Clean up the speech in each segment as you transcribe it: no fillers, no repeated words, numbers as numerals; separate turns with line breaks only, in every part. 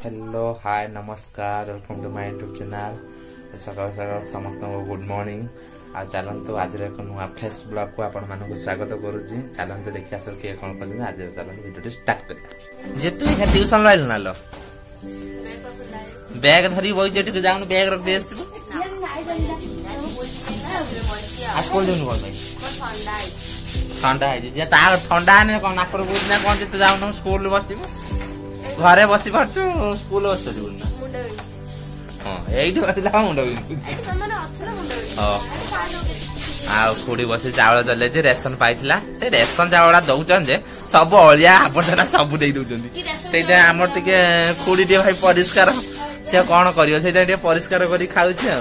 Hello hi नमस्कार welcome to my YouTube channel. सकाल सकाल समस्त गुड मॉर्निंग। आ चलतु आज एक नुआ फ्रेश ब्लॉग को आपण मानक स्वागत करूची। चलतु देखिया सब के कोन करछन आज चलन वीडियो स्टार्ट कर। जे तू हे ट्यूशन लाइल ना लो बैग धरी बई जेटी जाउन बैग रख दे आसीबो आ स्कूल जनु बोल भाई ठंडा है जे ता ठंडा ने कोन नाकर बुझ ना कोन जे जाउन स्कूल बसिबो घरे बसी पारछु स्कूल बसछु ना मुंडा हां एइठी बसला मुंडा माने अछरा मुंडा हां आ खुडी बसी चावल चले जे रेशन पाइथिला से रेशन चावला दउचन जे सब अलिया आबर्जना सब देई दउचंदी सेटा हमर टिके खुडी दे भाई परिष्कार से कोन करियो सेटा टिके परिष्कार करी खाउछि आ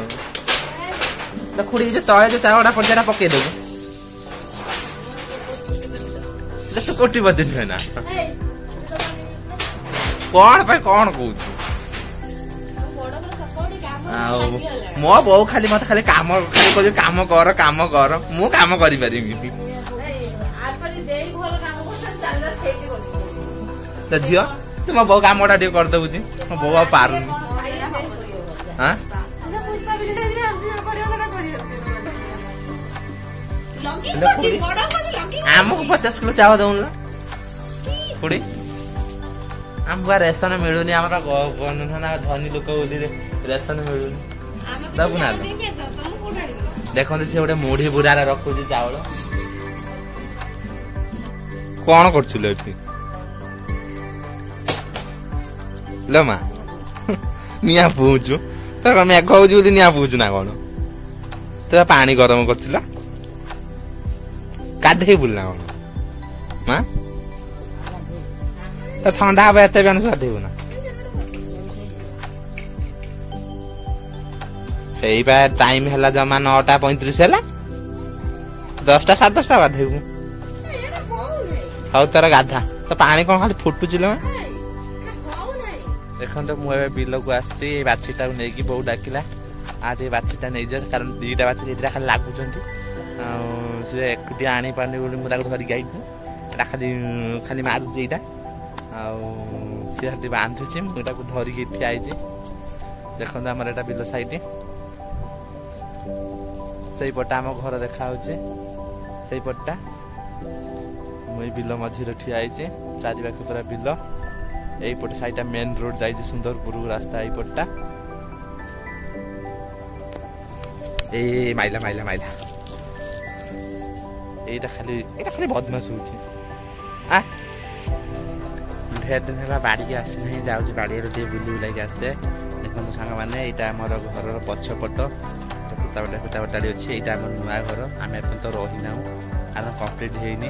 त खुडी जे तळे जे चावला पडजरा पके देबो ले तो कोटी बदिन छैना कौन भाई कौन कहू मो बो खाली मत खाली काम खाली कहू काम कर मु काम करि परिमी त जियो तुम बो कामडा दे कर दउ जी मो बो पारु हां हमको 50 किलो चावल दउन ला खुडी हमको रेशन मिलुनी हमरा गणना धनी लोक बोली रेशन मिलुनी दबु ना देखन से ओडे मुढी बुरारा रखु जी चावल कोन करछुले एठी लमा निया पूजु त मैं कहू जी निया पूजु ना कोन त पानी गरम करथिला काढे बुलना कोन मां तो ठंडा अब एते बेन साथी ना सेई बा टाइम हैला जमा 9:35 हैला 10टा 10:30 गाधेबु हाउ तार गाधा तो पानी कोन खाली फुटु चिलो देखन तो मु एबे बिलो को आछि बाछीटा नै की बहु डाकिला आज ए बाछीटा नै जे कारण दीटा बाछी एटा खाली लागुचंती से एकटी आनी पानी बोली मु ताको धरि गाई खाली खाली मारु जेइटा सी हाथी बांधुची मुझे धरिकी ठिया देखो आम एटा बिल साइड से पटा आम घर देखा से पटा मुई बिल मझीरे ठिया चारिपाख पूरा बिल यहीपटे साइड मेन रोड जाइए सुंदरपुर रास्ता यहीपटा ए माइला माइला माइला एटा खाली बदमाश होची आ ढेर दिन है बाड़ी के आसी नहीं जाऊँ बाड़ी बुली बुलाक आसे देखो सांग मैंने यहाँ आम घर पछपट कुताबाड़ी अच्छी यहाँ आम नुआ घर आम तो रही ना आम कम्प्लीट होनी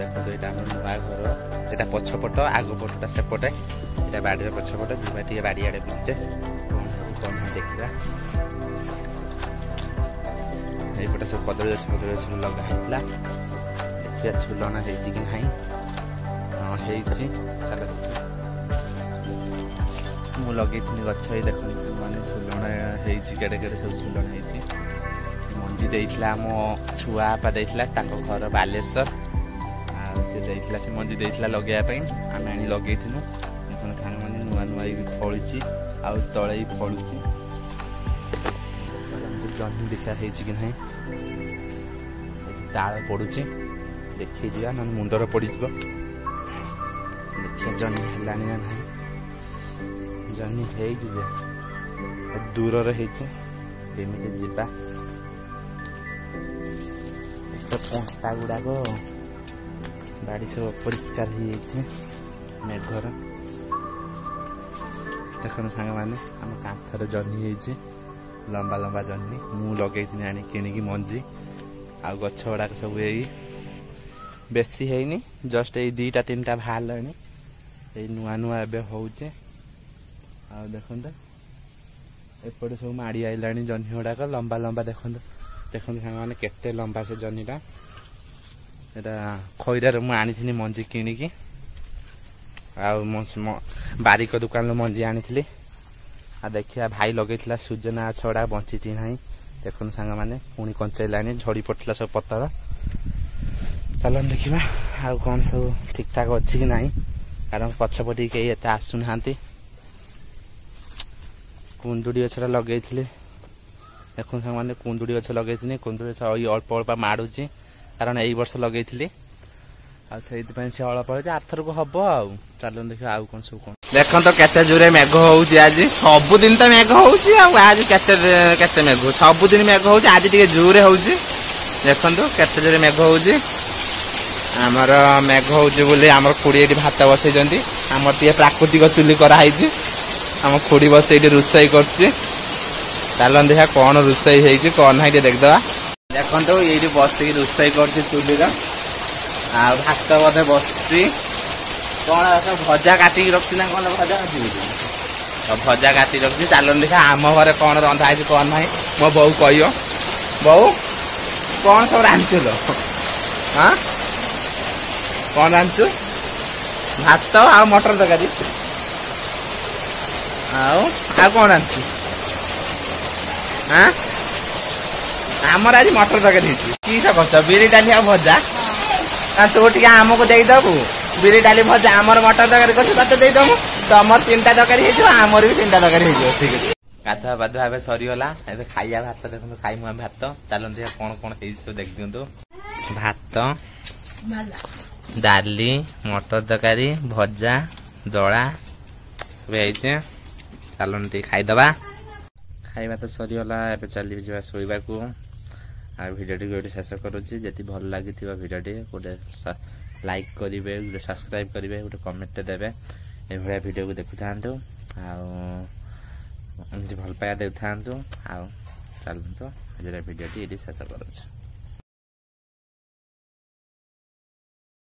देखो यहाँ आम नुआ घर यहाँ पछपट आग पटा सेपटे यहाँ बाड़ी पछपट जीवा टे बाड़ी आड़े बुलते कौन देखा यहीपटे सब कदली गछ लगा देखिए झुलना कि ना मु लगे गछ देख माने झुलना केड़े केड़े सब झुलना मंजी देइथिला मो छुआ आपा देइथिला ताको घर बालेश्वर से मंजी देइथिला लगेया पई आम आनी लगेइथिनु देखन खान माने नुआ नुआ फळिची आ तळे फळुची जन्नी देखा हेछि कि नहीं ताळ पडुची देखि दिया न मुंडर पड़ी जिवो देखिए जन्नी हेलानी ना जन्नी है दूर रही जीवा पंटा गुड़ाक बाड़ी सब अपरिष्कार मेघर देखो सांग मैंने आम कांथर जन्नी लंबा लंबा जन्नी मु लगे आनी किणिकी मंजी आ गछ गुड़ाक सब बेसी है जस्ट ये 2टा 3टा बाहर ये नुआ नुआ एबे होचे आ देखंत एपटे सब माड़ी आइलानी जन्ही गुड़ाक लंबा लंबा देखंत देखंत सांग माने केते लंबा से जन्हीटा एटा खैरार मु आनी मंजी किणिकी आ बारिक दुकान मंजी आनी आ देखिया भाई लगेला सूजना छड़ा बंची ना देखो सांग माने पुणी कंचैलानी झड़ी पड़ता सब पतर चलन देखा आ कौन सब ठीक ठाक अच्छी कि ना कारण पछपटी कई एत आसुना कुंदुड़ी गछटा लगे देखो सांग मैंने कुंदुड़ी गछ लगे कुंदुड़ी गछ अल्प अल्प माड़ुची कारण यही वर्ष लगे से अल्प आरथर को हम आउ चलो देख आउ कौन सब कौन देख तो केते जोरे मेघ होउची आज सबुदिन तो मेघ होउची आज केते मेघ सबुदिन मेघ होउची आज टिके जोरे होउची देखो केते जोरे मेघ होउची आमर मेघ होउची बोली आमर खुड़ी एठी भात बसैजंती आमर टिके प्राकृतिक चुली करा हैची आम खुड़ी बस एठी रुसई करची चलन देखा कौन रुसई हैची कौन है देखदवा देखो ये बस रुसई करची चुली आ भात बोधे बसची कौन भजा काटिक रखी ना कौन भजा भजा काटी रखी चलन देखा आम घर कौन रंधा है कौन ना मो बो कह बो कौन सब रांचु लो हाँ कौन रांचु भात आ मटर तरकारी आ कौन रांचु हाँ आमर आज मटर तरकारी की सब कर बिरी डाली आ भजा तू टे आम को देदबू बिरी डाली भजा आमर मटर तरकारी कर तते तुमर 3टा तरकारी आमर भी 3टा तरकारी ठीक है गाधुआ पाधुआ ए सरीगला ए खाइया भात देखो खाई भात चलन देखा कौन कौन सब देख दिंतु भात डाली मटर तरकारी भजा दड़ा सब चलन टे खाईदबा खाଇବା तो सरीगला ए चली जा शोबा को आ भिडियोटी गोटे शेष करुच्ची जति भल लगी भिडियोटी गोटे लाइक करेंगे गोटे सब्सक्राइब करेंगे गोटे कमेंट देवे ये भिडियो को देखु था भल पाया देखु था चलतु आज भिडियोटी ये शेष करुच्छे।